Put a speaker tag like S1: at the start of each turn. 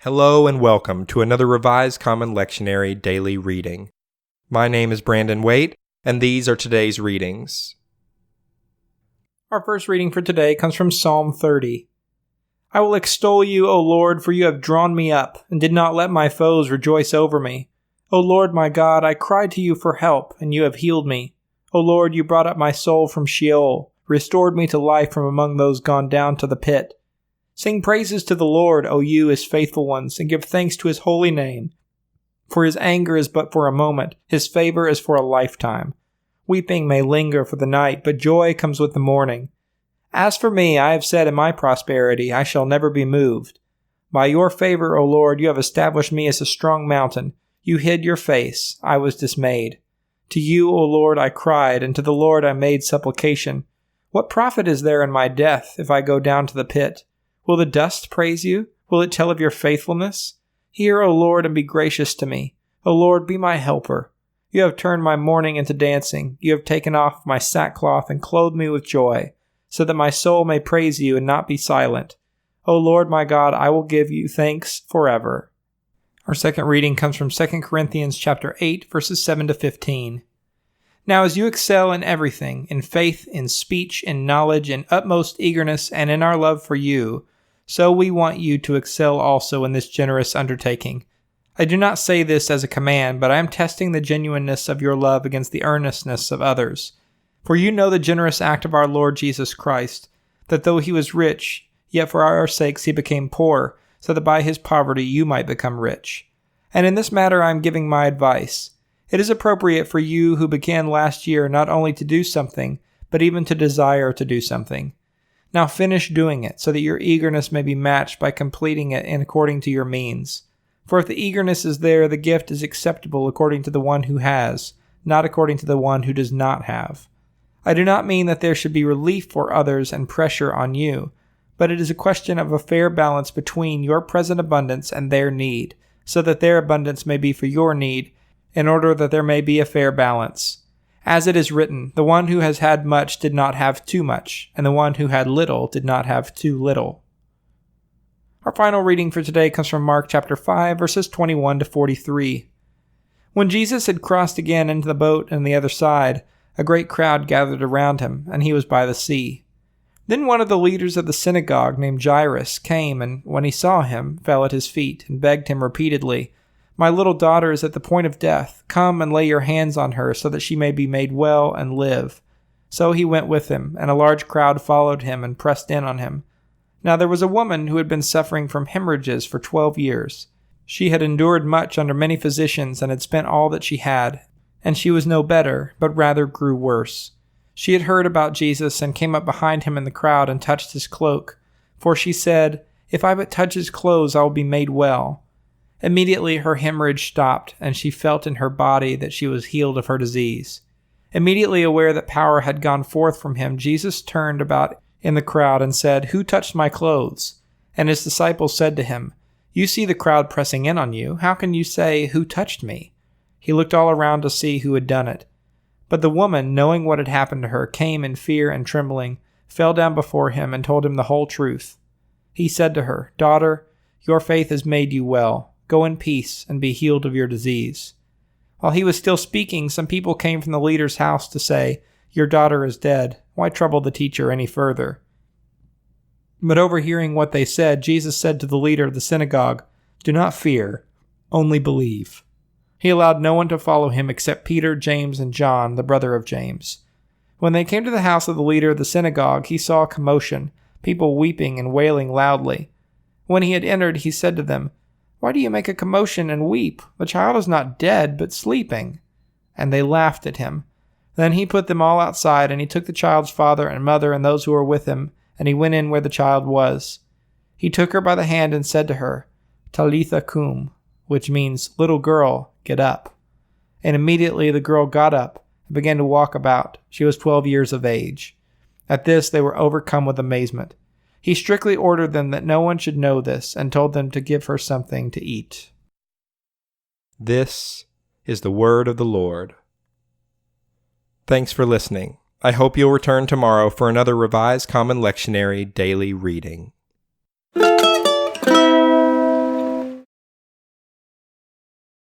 S1: Hello and welcome to another Revised Common Lectionary daily reading. My name is Brandon Waite, and these are today's readings.
S2: Our first reading for today comes from Psalm 30. I will extol you, O Lord, for you have drawn me up, and did not let my foes rejoice over me. O Lord my God, I cried to you for help, and you have healed me. O Lord, you brought up my soul from Sheol, restored me to life from among those gone down to the pit. Sing praises to the Lord, O you his faithful ones, and give thanks to his holy name. For his anger is but for a moment, his favor is for a lifetime. Weeping may linger for the night, but joy comes with the morning. As for me, I have said in my prosperity, I shall never be moved. By your favor, O Lord, you have established me as a strong mountain. You hid your face, I was dismayed. To you, O Lord, I cried, and to the Lord I made supplication. What profit is there in my death, if I go down to the pit? Will the dust praise you? Will it tell of your faithfulness? Hear, O Lord, and be gracious to me. O Lord, be my helper. You have turned my mourning into dancing. You have taken off my sackcloth and clothed me with joy, so that my soul may praise you and not be silent. O Lord my God, I will give you thanks forever. Our second reading comes from 2 Corinthians chapter 8, verses 7 to 15. Now as you excel in everything, in faith, in speech, in knowledge, in utmost eagerness, and in our love for you, so we want you to excel also in this generous undertaking. I do not say this as a command, but I am testing the genuineness of your love against the earnestness of others. For you know the generous act of our Lord Jesus Christ, that though he was rich, yet for our sakes he became poor, so that by his poverty you might become rich. And in this matter I am giving my advice. It is appropriate for you who began last year not only to do something, but even to desire to do something. Now finish doing it, so that your eagerness may be matched by completing it in according to your means. For if the eagerness is there, the gift is acceptable according to the one who has, not according to the one who does not have. I do not mean that there should be relief for others and pressure on you, but it is a question of a fair balance between your present abundance and their need, so that their abundance may be for your need, in order that there may be a fair balance. As it is written, the one who has had much did not have too much, and the one who had little did not have too little. Our final reading for today comes from Mark chapter 5, verses 21 to 43. When Jesus had crossed again into the boat on the other side, a great crowd gathered around him, and he was by the sea. Then one of the leaders of the synagogue named Jairus came, and when he saw him, fell at his feet, and begged him repeatedly, My little daughter is at the point of death. Come and lay your hands on her, so that she may be made well and live. So he went with him, and a large crowd followed him and pressed in on him. Now there was a woman who had been suffering from hemorrhages for 12 years. She had endured much under many physicians and had spent all that she had, and she was no better, but rather grew worse. She had heard about Jesus and came up behind him in the crowd and touched his cloak. For she said, If I but touch his clothes, I will be made well. Immediately her hemorrhage stopped, and she felt in her body that she was healed of her disease. Immediately aware that power had gone forth from him, Jesus turned about in the crowd and said, Who touched my clothes? And his disciples said to him, You see the crowd pressing in on you. How can you say, Who touched me? He looked all around to see who had done it. But the woman, knowing what had happened to her, came in fear and trembling, fell down before him, and told him the whole truth. He said to her, Daughter, your faith has made you well. Go in peace and be healed of your disease. While he was still speaking, some people came from the leader's house to say, Your daughter is dead. Why trouble the teacher any further? But overhearing what they said, Jesus said to the leader of the synagogue, Do not fear, only believe. He allowed no one to follow him except Peter, James, and John, the brother of James. When they came to the house of the leader of the synagogue, he saw a commotion, people weeping and wailing loudly. When he had entered, he said to them, Why do you make a commotion and weep? The child is not dead, but sleeping. And they laughed at him. Then he put them all outside, and he took the child's father and mother and those who were with him, and he went in where the child was. He took her by the hand and said to her, Talitha cum, which means, Little girl, get up. And immediately the girl got up and began to walk about. She was 12 years of age. At this they were overcome with amazement. He strictly ordered them that no one should know this, and told them to give her something to eat.
S1: This is the word of the Lord. Thanks for listening. I hope you'll return tomorrow for another Revised Common Lectionary daily reading.